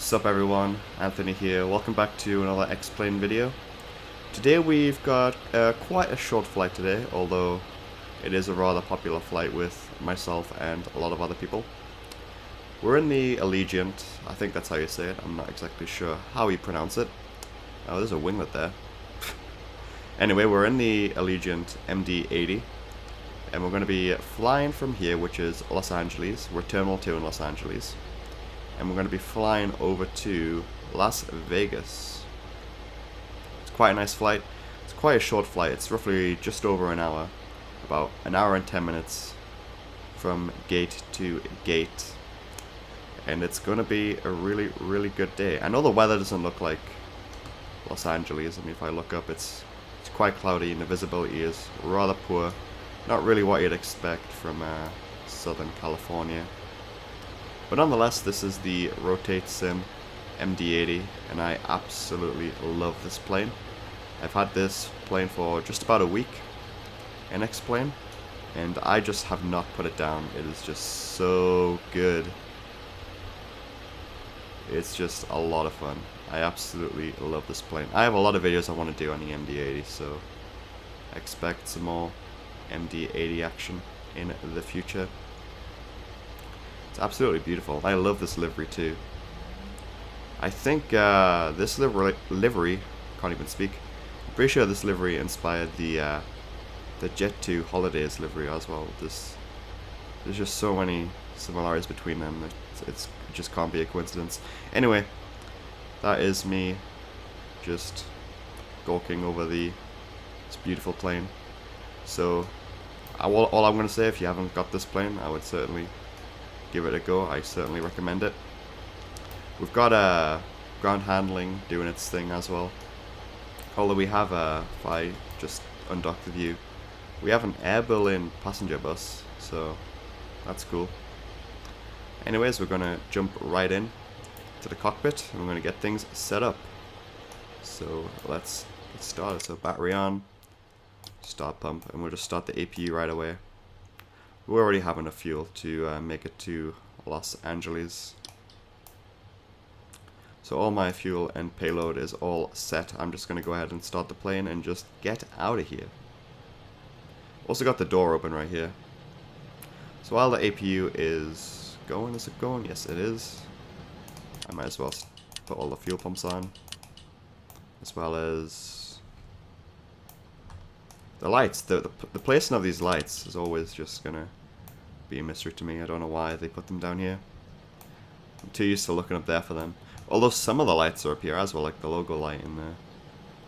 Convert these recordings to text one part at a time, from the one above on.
Sup everyone, Anthony here. Welcome back to another Explain video. Today we've got quite a short flight today, although it is a rather popular flight with myself and a lot of other people. We're in the Allegiant, I think that's how you say it, I'm not exactly sure how you pronounce it. Oh, there's a winglet there. Anyway, we're in the Allegiant MD-80, and we're going to be flying from here, which is Los Angeles. We're Terminal 2 in Los Angeles. And we're going to be flying over to Las Vegas. It's quite a nice flight. It's quite a short flight. It's roughly just over an hour. About an hour and 10 minutes from gate to gate. And it's going to be a really, really good day. I know the weather doesn't look like Los Angeles. I mean, if I look up, it's quite cloudy and the visibility is rather poor. Not really what you'd expect from Southern California. But nonetheless, this is the Rotate Sim MD-80, and I absolutely love this plane. I've had this plane for just about a week, an X-plane, and I just have not put it down. It is just so good. It's just a lot of fun. I absolutely love this plane. I have a lot of videos I want to do on the MD-80, so expect some more MD-80 action in the future. It's absolutely beautiful. I love this livery too. I think this livery, can't even speak. I'm pretty sure this livery inspired the Jet 2 Holidays livery as well. There's just so many similarities between them. It just can't be a coincidence. Anyway, that is me just gawking over this beautiful plane. So all I'm going to say, if you haven't got this plane, I would certainly give it a go. I certainly recommend it. We've got ground handling doing its thing as well. Although we have if I just undock the view, we have an Air Berlin passenger bus, so that's cool. Anyways, we're gonna jump right in to the cockpit and we're gonna get things set up. So let's get started. So battery on, start pump, and we'll just start the APU right away. We already have enough fuel to make it to Los Angeles. So all my fuel and payload is all set. I'm just going to go ahead and start the plane and just get out of here. Also got the door open right here. So while the APU is going, is it going? Yes, it is. I might as well put all the fuel pumps on, as well as the lights. The placing of these lights is always just gonna be a mystery to me. I don't know why they put them down here. I'm too used to looking up there for them. Although some of the lights are up here as well, like the logo light and the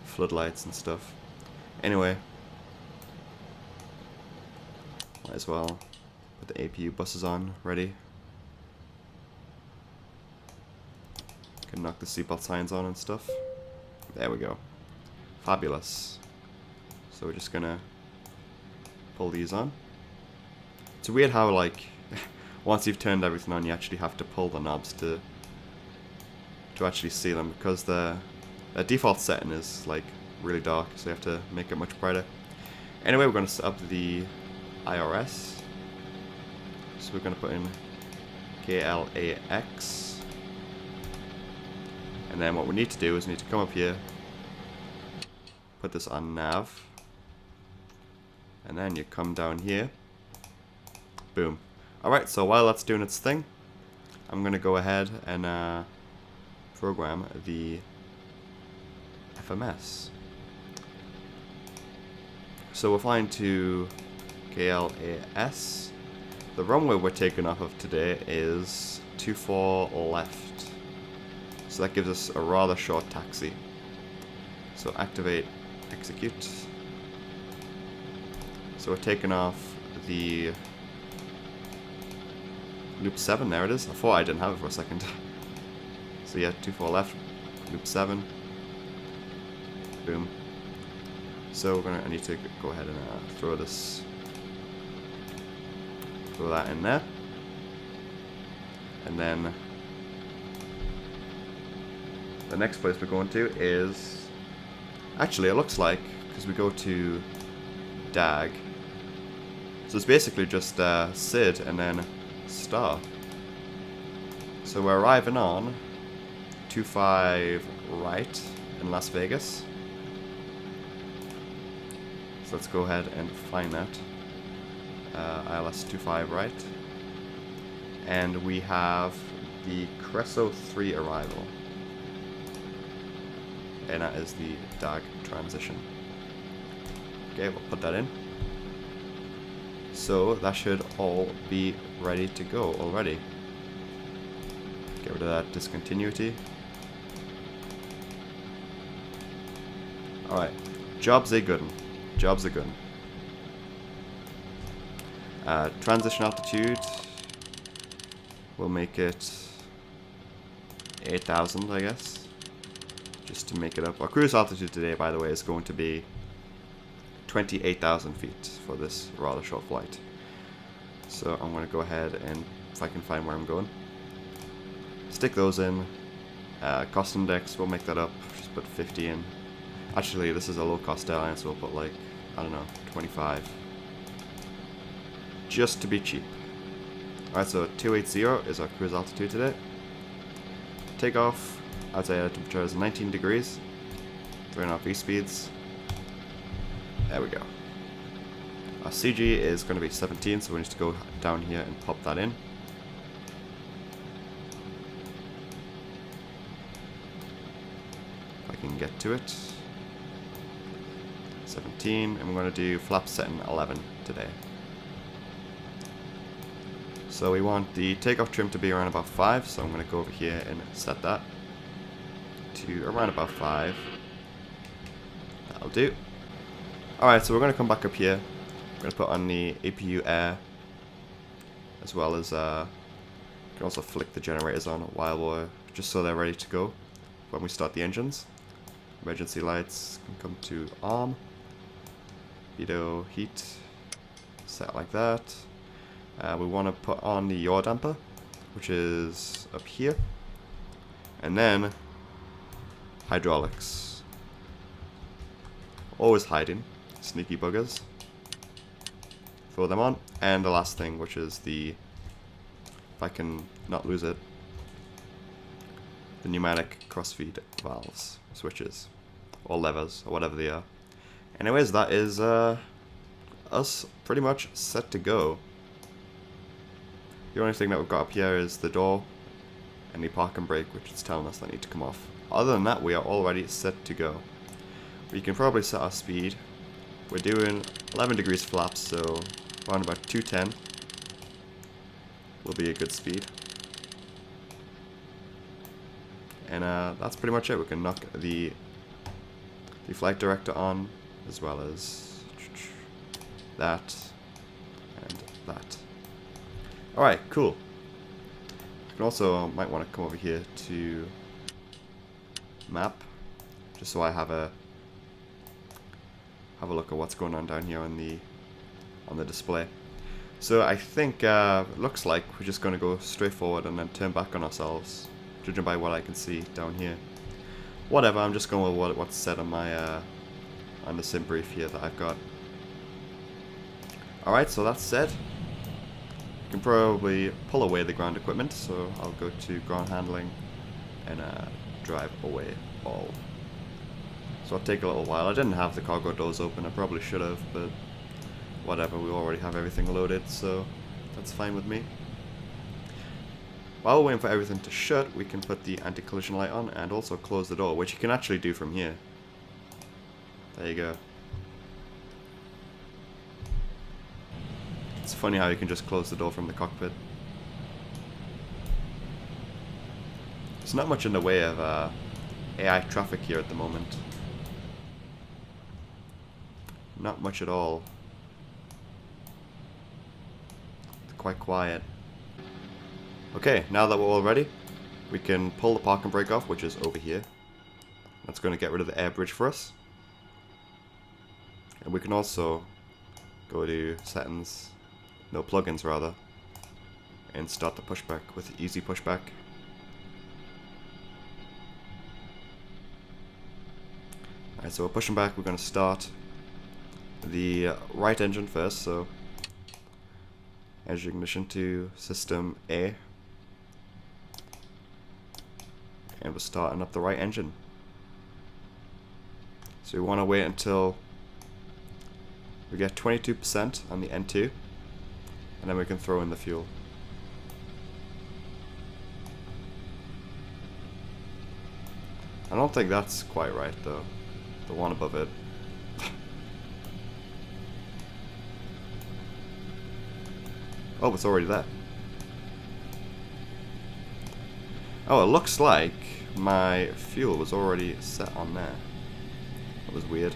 floodlights and stuff. Anyway, might as well put the APU buses on, ready. Can knock the seatbelt signs on and stuff. There we go. Fabulous. So we're just gonna pull these on. It's weird how, like, once you've turned everything on, you actually have to pull the knobs to actually see them, because the default setting is like really dark, so you have to make it much brighter. Anyway, we're going to set up the IRS. So we're going to put in KLAX. And then what we need to do is we need to come up here, put this on nav, and then you come down here. Boom. Alright, so while that's doing its thing, I'm going to go ahead and program the FMS. So we're flying to KLAS. The runway we're taking off of today is 24 left. So that gives us a rather short taxi. So activate, execute. So we're taking off the loop 7, there it is. I thought I didn't have it for a second. So yeah, 24 left, loop 7. Boom. So I need to go ahead and throw that in there. And then the next place we're going to is, actually it looks like, because we go to DAG, so it's basically just SID and then star. So we're arriving on 25 right in Las Vegas. So let's go ahead and find that. ILS 25 right. And we have the Creso 3 arrival. And that is the DAG transition. Okay, we'll put that in. So that should all be ready to go already. Get rid of that discontinuity. Alright, jobs a good one. Jobs a good one. Transition altitude, we'll make it 8,000, I guess, just to make it up. Our cruise altitude today, by the way, is going to be 28,000 feet for this rather short flight. So I'm going to go ahead and, if I can find where I'm going, stick those in. Cost index, we'll make that up, just put 50 in. Actually, this is a low cost airline, so we'll put like, I don't know, 25. Just to be cheap. Alright, so 280 is our cruise altitude today. Takeoff, outside air temperature is 19 degrees. 3.5 V speeds. There we go. Our CG is going to be 17, so we need to go down here and pop that in. If I can get to it. 17, and we're going to do flap setting 11 today. So we want the takeoff trim to be around about 5, so I'm going to go over here and set that to around about 5. That'll do. Alright, so we're going to come back up here. We're going to put on the APU air, as well as, you can also flick the generators on while we're, just so they're ready to go when we start the engines. Emergency lights can come to arm. Veto heat, set like that. We want to put on the yaw damper, which is up here. And then hydraulics. Always hiding, sneaky buggers. Throw them on. And the last thing, which is the, if I can not lose it, the pneumatic crossfeed valves, switches, or levers, or whatever they are. Anyways, that is us pretty much set to go. The only thing that we've got up here is the door and the park and brake, which is telling us that need to come off. Other than that, we are already set to go. We can probably set our speed. We're doing 11 degrees flaps, so around about 210 will be a good speed. And that's pretty much it. We can knock the flight director on, as well as that and that. Alright, cool. You can also might want to come over here to map, just so I have a look at what's going on down here on the display. So I think it looks like we're just going to go straight forward and then turn back on ourselves, judging by what I can see down here. Whatever, I'm just going with what's said on my on the sim brief here that I've got. Alright, so that's said. You can probably pull away the ground equipment, so I'll go to ground handling and drive away all. So it'll take a little while. I didn't have the cargo doors open, I probably should have, but whatever, we already have everything loaded, so that's fine with me. While we're waiting for everything to shut, we can put the anti-collision light on and also close the door, which you can actually do from here. There you go. It's funny how you can just close the door from the cockpit. There's not much in the way of AI traffic here at the moment. Not much at all. It's quite quiet. Okay, now that we're all ready, we can pull the park and brake off, which is over here. That's going to get rid of the air bridge for us. And we can also go to settings, no plugins rather, and start the pushback with easy pushback. Alright, so we're pushing back. We're going to start the right engine first, so engine ignition to system A. and we're starting up the right engine. So we want to wait until we get 22% on the N2, and then we can throw in the fuel. I don't think that's quite right though, the one above it. Oh, it's already there. Oh, it looks like my fuel was already set on there. That was weird.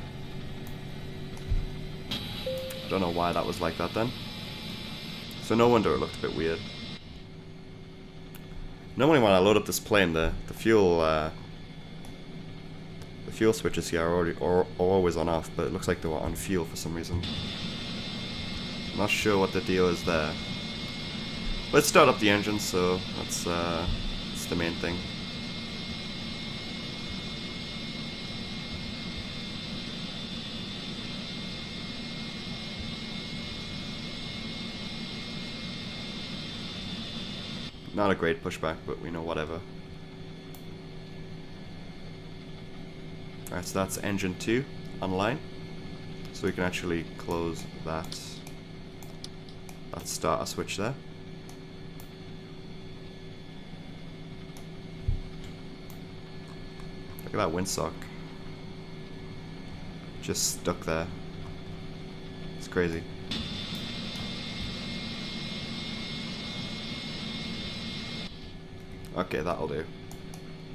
I don't know why that was like that then. So no wonder it looked a bit weird. Normally when I load up this plane, the fuel switches here are always on off, but it looks like they were on fuel for some reason. I'm not sure what the deal is there. Let's start up the engine, so that's the main thing. Not a great pushback, but we know whatever. Alright, so that's engine 2 online. So we can actually close that starter switch there. Look at that windsock. Just stuck there. It's crazy. Okay, that'll do.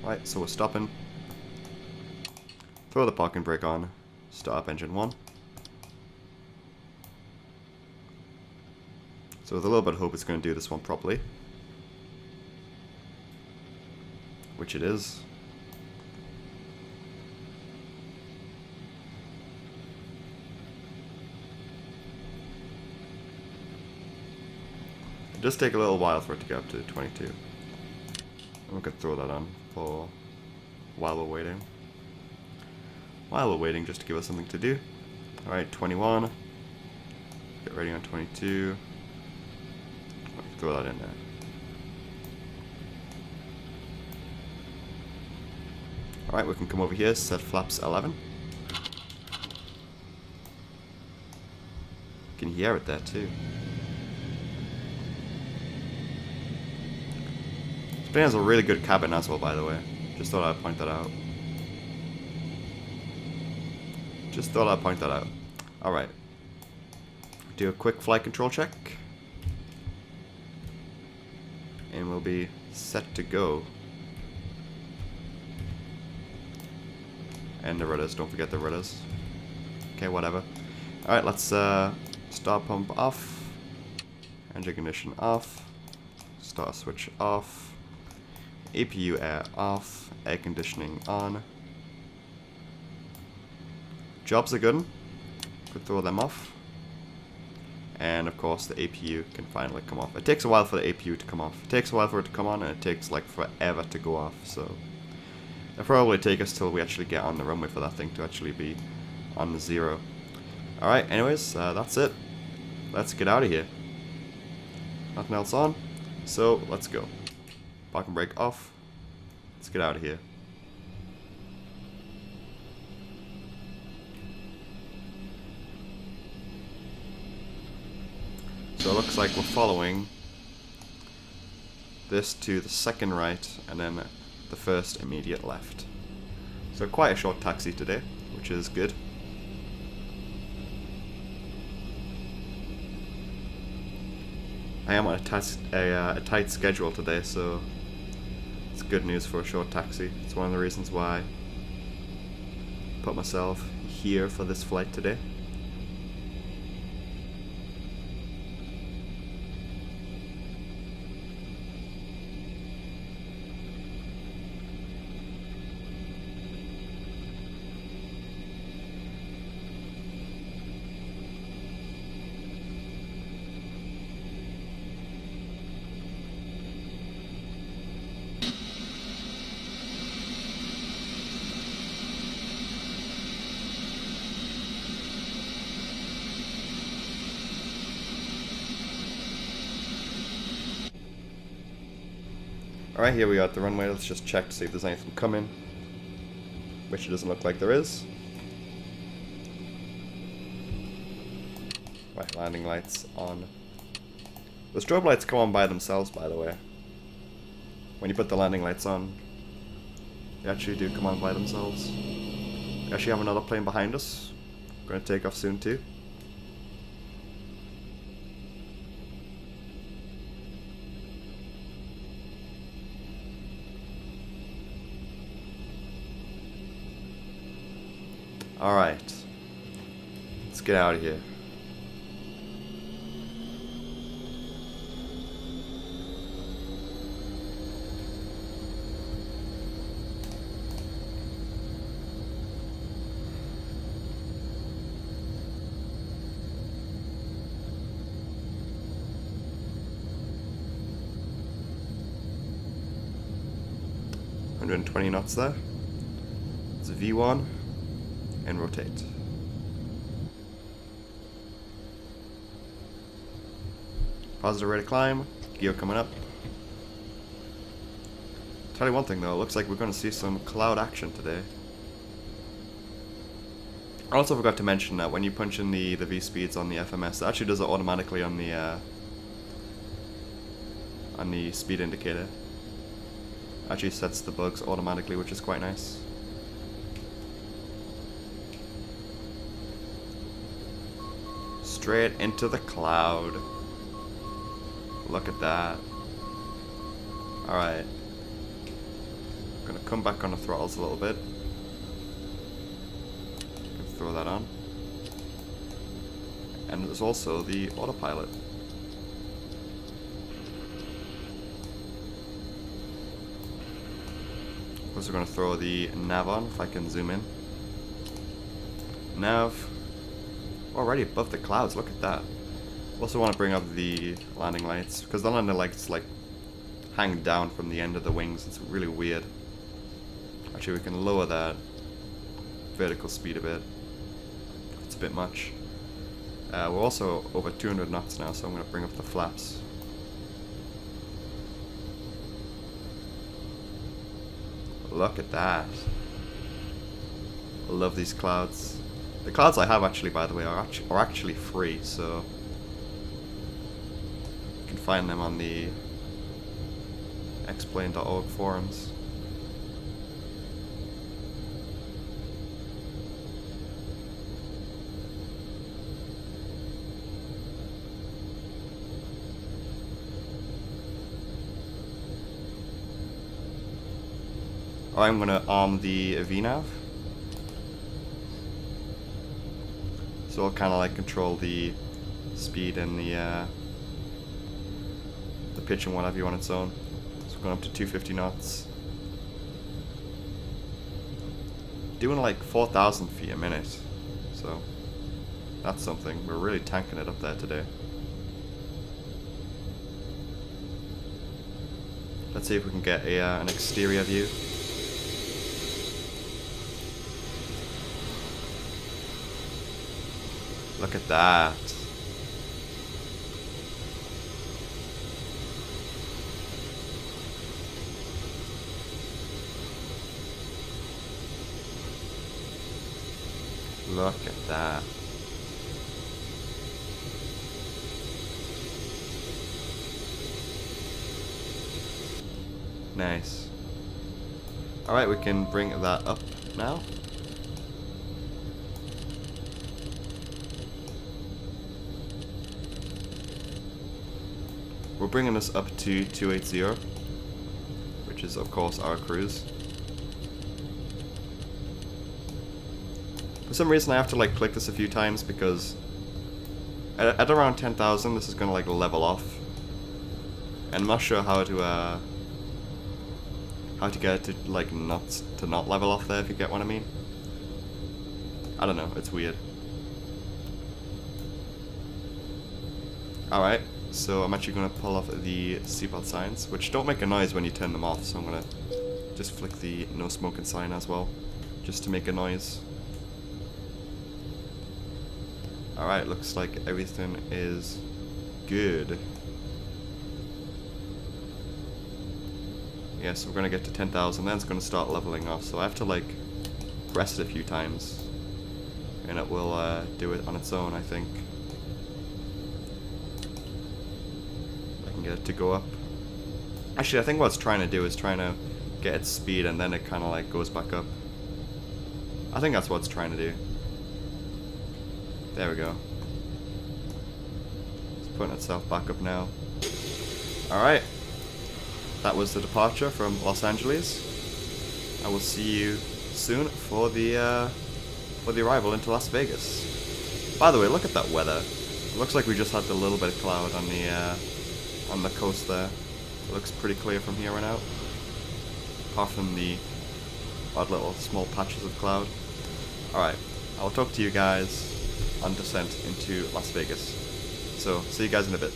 Right, so we're stopping. Throw the parking brake on. Start up engine 1. So with a little bit of hope it's going to do this one properly. Which it is. It does take a little while for it to get up to 22. And we could throw that on for while we're waiting. While we're waiting, just to give us something to do. Alright, 21. Get ready on 22. Throw that in there. Alright, we can come over here, set flaps 11. You can hear it there too. This plane has a really good cabin as well, by the way. Just thought I'd point that out. Just thought I'd point that out. Alright. Do a quick flight control check. And we'll be set to go. And the rudders, don't forget the rudders. Okay, whatever. Alright, let's start pump off. Engine ignition off. Start switch off. APU air off. Air conditioning on. Jobs are good. Could throw them off. And of course the APU can finally come off. It takes a while for the APU to come off. It takes a while for it to come on, and it takes like forever to go off, so it'll probably take us till we actually get on the runway for that thing to actually be on the 0. Alright, anyways, that's it. Let's get out of here. Nothing else on, so let's go. Parking brake off. Let's get out of here. So it looks like we're following this to the second right and then the first immediate left. So quite a short taxi today, which is good. I am on a tight schedule today, so it's good news for a short taxi. It's one of the reasons why I put myself here for this flight today. Alright, here we are at the runway. Let's just check to see if there's anything coming. Which it doesn't look like there is. Right, landing lights on. The strobe lights come on by themselves, by the way. When you put the landing lights on, they actually do come on by themselves. We actually have another plane behind us. We're going to take off soon too. Alright. Let's get out of here. And 20 knots there. It's a V1 and rotate. Positive rate of climb, gear coming up. Tell you one thing though, it looks like we're going to see some cloud action today. I also forgot to mention that when you punch in the V speeds on the FMS, it actually does it automatically on the speed indicator. Actually sets the bugs automatically, which is quite nice. Straight into the cloud. Look at that. Alright. Gonna come back on the throttles a little bit. Throw that on. And there's also the autopilot. We're going to throw the nav on, if I can zoom in. Nav. Already above the clouds, look at that. Also want to bring up the landing lights, because the landing lights like hang down from the end of the wings. It's really weird. Actually, we can lower that vertical speed a bit. It's a bit much. We're also over 200 knots now, so I'm going to bring up the flaps. Look at that. I love these clouds. The clouds I have actually, by the way, are actually free, so you can find them on the xplane.org forums. I'm gonna arm the VNav. So I'll kinda like control the speed and the pitch and whatever you on its own. So we're going up to 250 knots. Doing like 4,000 feet a minute. So that's something. We're really tanking it up there today. Let's see if we can get an exterior view. Look at that. Look at that. Nice. Alright, we can bring that up now. We're bringing this up to 280, which is of course our cruise. For some reason I have to like click this a few times because at around 10,000 this is gonna like level off. And I'm not sure how to get it to like not level off there, if you get what I mean. I don't know, it's weird. Alright. So I'm actually going to pull off the seatbelt signs, which don't make a noise when you turn them off, so I'm going to just flick the no smoking sign as well, just to make a noise. Alright, looks like everything is good. Yeah, so we're gonna get to 10,000, then it's gonna start leveling off. So I have to like press it a few times, and it will do it on its own, I think. I can get it to go up. Actually, I think what it's trying to do is trying to get its speed, and then it kind of like goes back up. I think that's what it's trying to do. There we go. It's putting itself back up now. Alright. That was the departure from Los Angeles. I will see you soon for the arrival into Las Vegas. By the way, look at that weather. It looks like we just had a little bit of cloud on the coast there. It looks pretty clear from here on out. Apart from the odd little small patches of cloud. Alright, I'll talk to you guys on descent into Las Vegas. So, see you guys in a bit.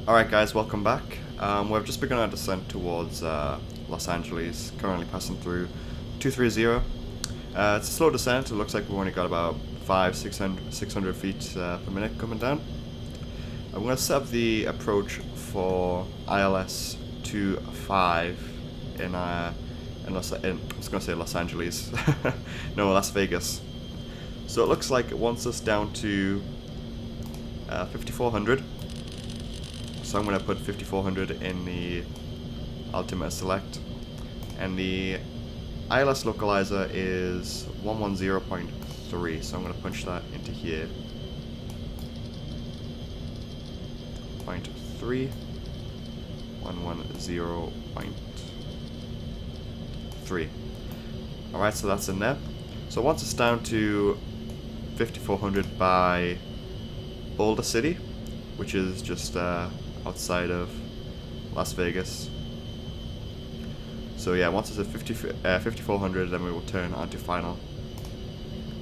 Alright guys, welcome back. We've just begun our descent towards Los Angeles, currently passing through 230. It's a slow descent. It looks like we've only got about 600 feet per minute coming down. I'm going to set up the approach for ILS to 5 in I was going to say Los Angeles. No, Las Vegas. So it looks like it wants us down to 5400. So I'm going to put 5400 in the altimeter select, and the ILS localizer is 110.3, so I'm going to punch that into here. 0.3, 110.3. Alright, so that's in there. So once it's down to 5400 by Boulder City, which is just outside of Las Vegas. So yeah, once it's at 5400, then we will turn onto final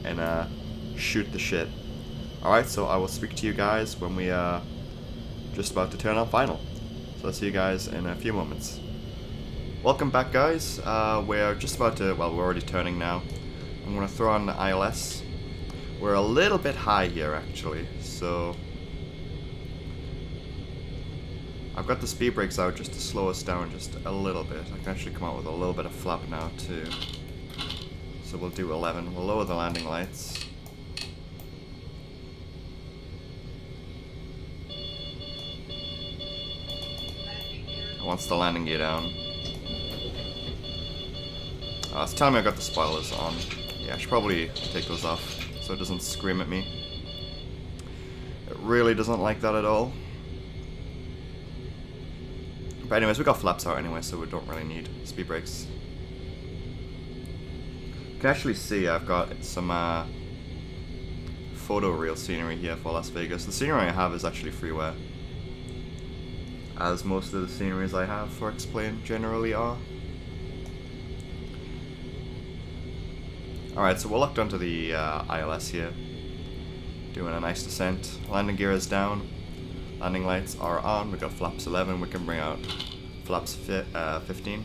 and shoot the shit. Alright, so I will speak to you guys when we are just about to turn on final. So I'll see you guys in a few moments. Welcome back guys. We're just about to, well, we're already turning now. I'm going to throw on the ILS. We're a little bit high here actually, so I've got the speed brakes out just to slow us down just a little bit. I can actually come out with a little bit of flap now too. So we'll do 11. We'll lower the landing lights. Once the landing gear down. It's telling me I got the spoilers on. Yeah, I should probably take those off so it doesn't scream at me. It really doesn't like that at all. But anyways, we got flaps out anyway, so we don't really need speed brakes. You can actually see I've got some photo reel scenery here for Las Vegas. The scenery I have is actually freeware, as most of the sceneries I have for X-Plane generally are. Alright, so we're locked onto the ILS here, doing a nice descent. Landing gear is down, landing lights are on, we got flaps 11, we can bring out flaps 15.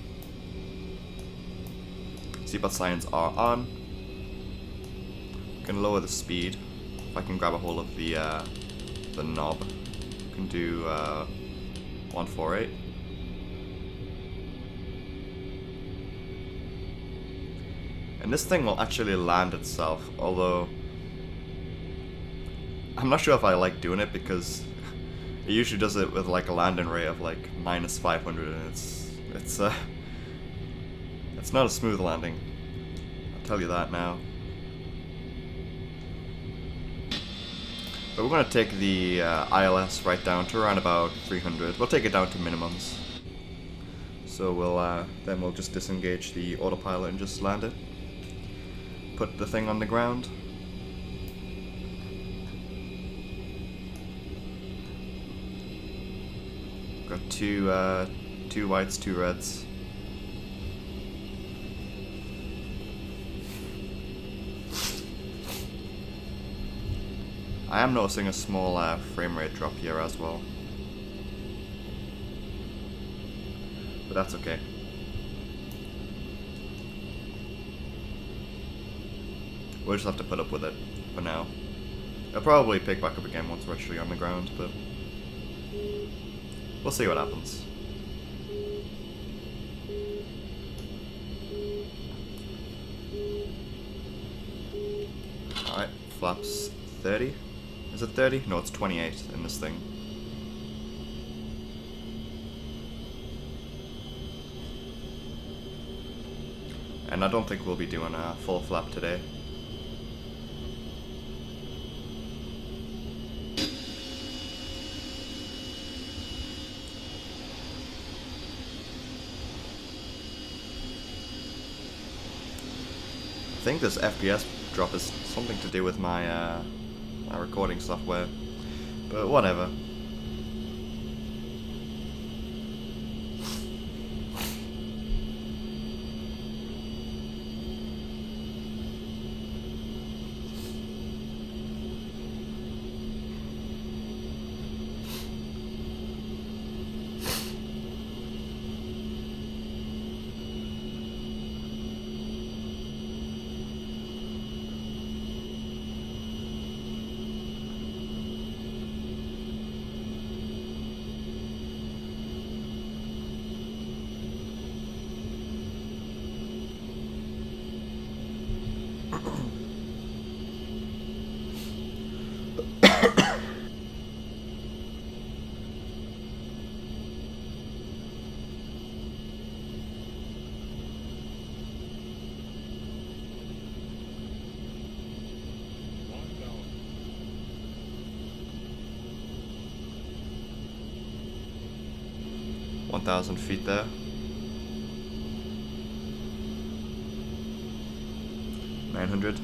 Seatbelt signs are on. We can lower the speed. If I can grab a hold of the knob, we can do 148. And this thing will actually land itself, although I'm not sure if I like doing it because it usually does it with like a landing rate of like -500 and it's not a smooth landing. I'll tell you that now. But we're going to take the ILS right down to around about 300. We'll take it down to minimums. So then we'll just disengage the autopilot and just land it. Put the thing on the ground. Got two whites, two reds. I am noticing a small frame rate drop here as well, but that's okay. We'll just have to put up with it for now. It'll probably pick back up again once we're actually on the ground, but we'll see what happens. Alright, flaps 30. Is it 30? No, it's 28 in this thing. And I don't think we'll be doing a full flap today. I think this FPS drop is something to do with my my recording software, but whatever. $1,000 feet there. 900.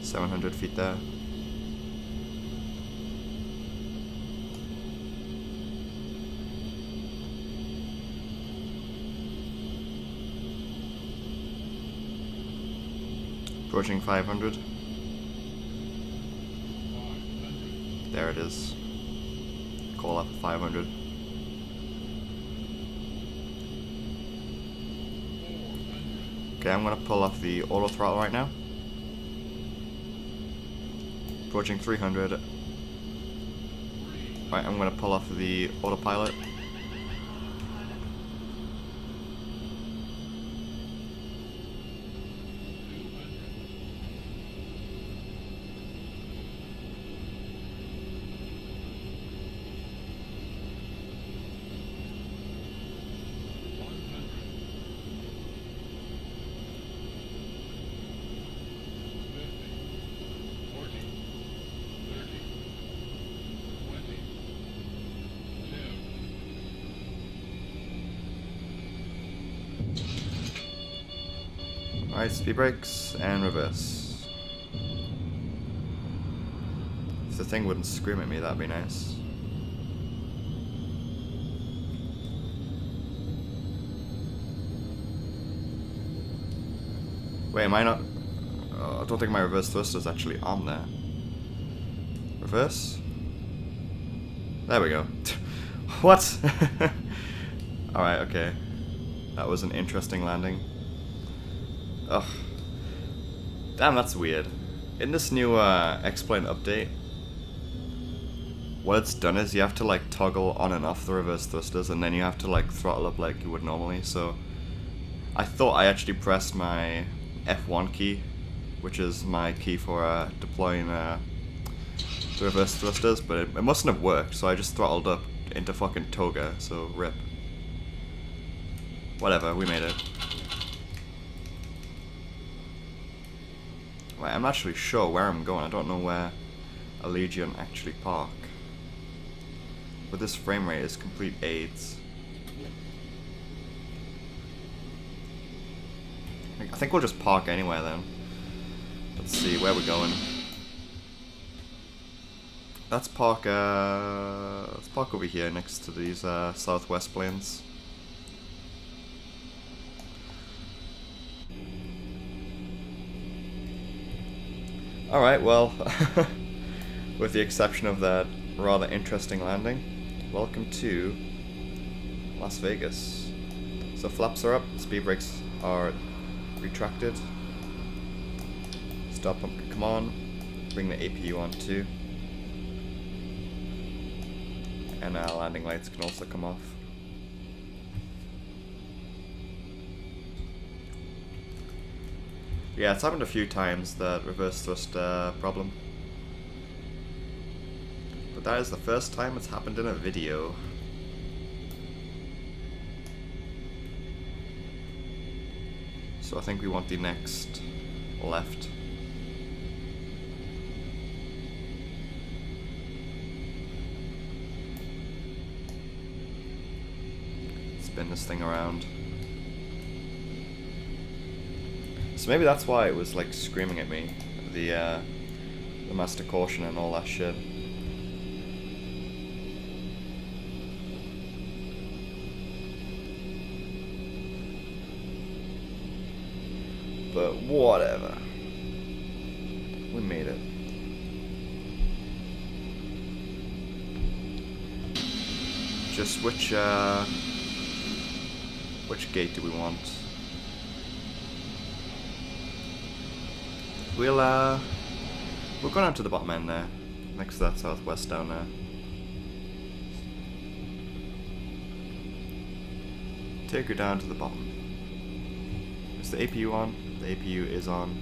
$700 there. Approaching 500. There it is. Call up at 500. Okay, I'm gonna pull off the auto throttle right now. Approaching 300. Right, I'm gonna pull off the autopilot. Alright, speed brakes and reverse. If the thing wouldn't scream at me, that'd be nice. Wait, am I not? I don't think my reverse thruster's actually on there. Reverse? There we go. What? Alright, okay. That was an interesting landing. Ugh. Damn, that's weird. In this new X-Plane update, what it's done is you have to like toggle on and off the reverse thrusters, and then you have to like throttle up like you would normally. So I thought I actually pressed my F1 key, which is my key for deploying the reverse thrusters, but it mustn't have worked, so I just throttled up into fucking toga, so rip. Whatever, we made it. Right, I'm not actually sure where I'm going. I don't know where a Legion actually park. But this frame rate is complete AIDS. I think we'll just park anywhere then. Let's see where we're going. Let's park over here next to these southwest plains. Alright, well, with the exception of that rather interesting landing, welcome to Las Vegas. So flaps are up, speed brakes are retracted. Stop pump can come on, bring the APU on too. And landing lights can also come off. Yeah, it's happened a few times, that reverse thrust problem. But that is the first time it's happened in a video. So I think we want the next left. Spin this thing around. So maybe that's why it was like screaming at me, the master caution and all that shit. But whatever. We made it. Just which gate do we want? We'll go down to the bottom end there, next to that southwest down there. Take her down to the bottom. Is the APU on? The APU is on.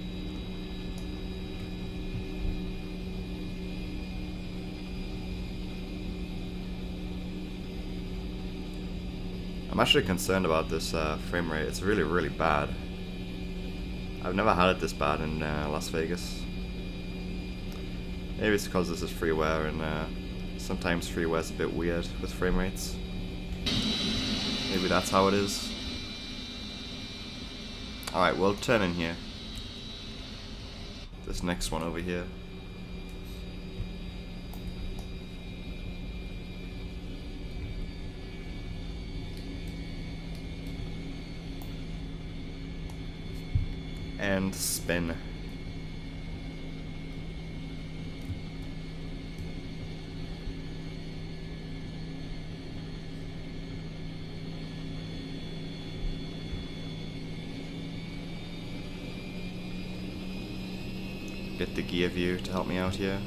I'm actually concerned about this frame rate. It's really, really bad. I've never had it this bad in Las Vegas. Maybe it's because this is freeware, and sometimes freeware's a bit weird with frame rates. Maybe that's how it is. Alright, we'll turn in here. This next one over here. And spin. get the gear view to help me out here.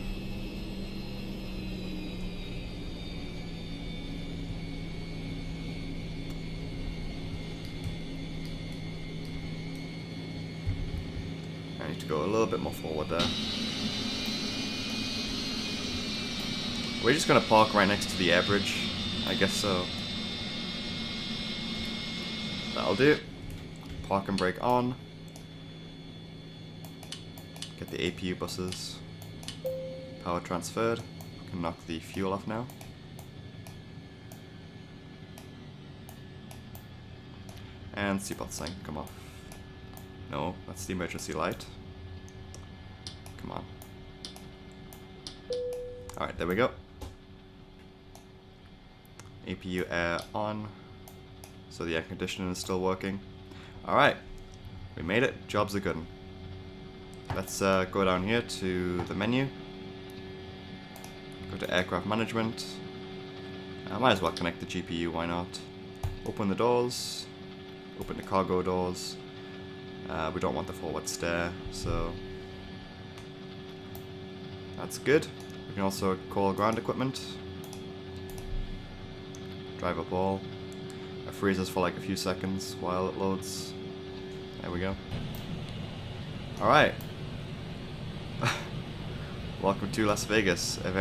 I need to go a little bit more forward there. We're just gonna park right next to the air bridge. I guess so. That'll do. Park and brake on. Get the APU buses. Power transferred. We can knock the fuel off now. And seatbelt sign can come off. No, that's the emergency light. Come on. Alright, there we go. APU air on. So the air conditioning is still working. Alright, we made it. Job's a good one. Let's go down here to the menu. Go to aircraft management. I might as well connect the GPU, why not? Open the doors. Open the cargo doors. We don't want the forward stair, so that's good. We can also call ground equipment. Drive up all. It freezes for like a few seconds while it loads. There we go. Alright. Welcome to Las Vegas. A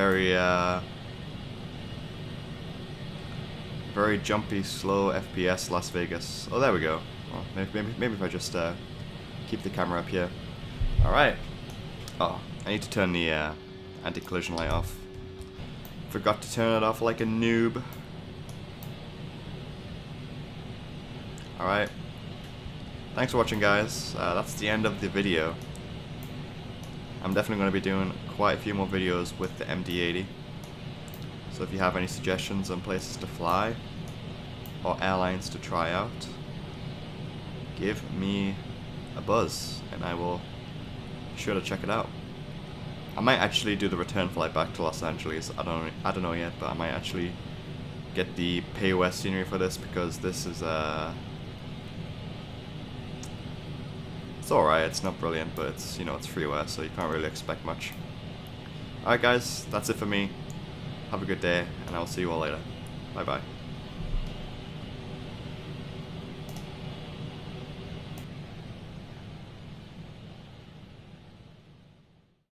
very jumpy, slow FPS Las Vegas. Oh, there we go. Well, maybe if I just keep the camera up here. Alright. Oh, I need to turn the anti-collision light off. Forgot to turn it off like a noob. Alright. Thanks for watching, guys. That's the end of the video. I'm definitely going to be doing quite a few more videos with the MD-80. So if you have any suggestions on places to fly or airlines to try out, give me a buzz and I will be sure to check it out. I might actually do the return flight back to Los Angeles. I don't know yet, but I might actually get the POS scenery for this because this is it's alright, it's not brilliant, but it's, you know, it's freeware, so you can't really expect much. Alright guys, that's it for me. Have a good day, and I will see you all later. Bye bye.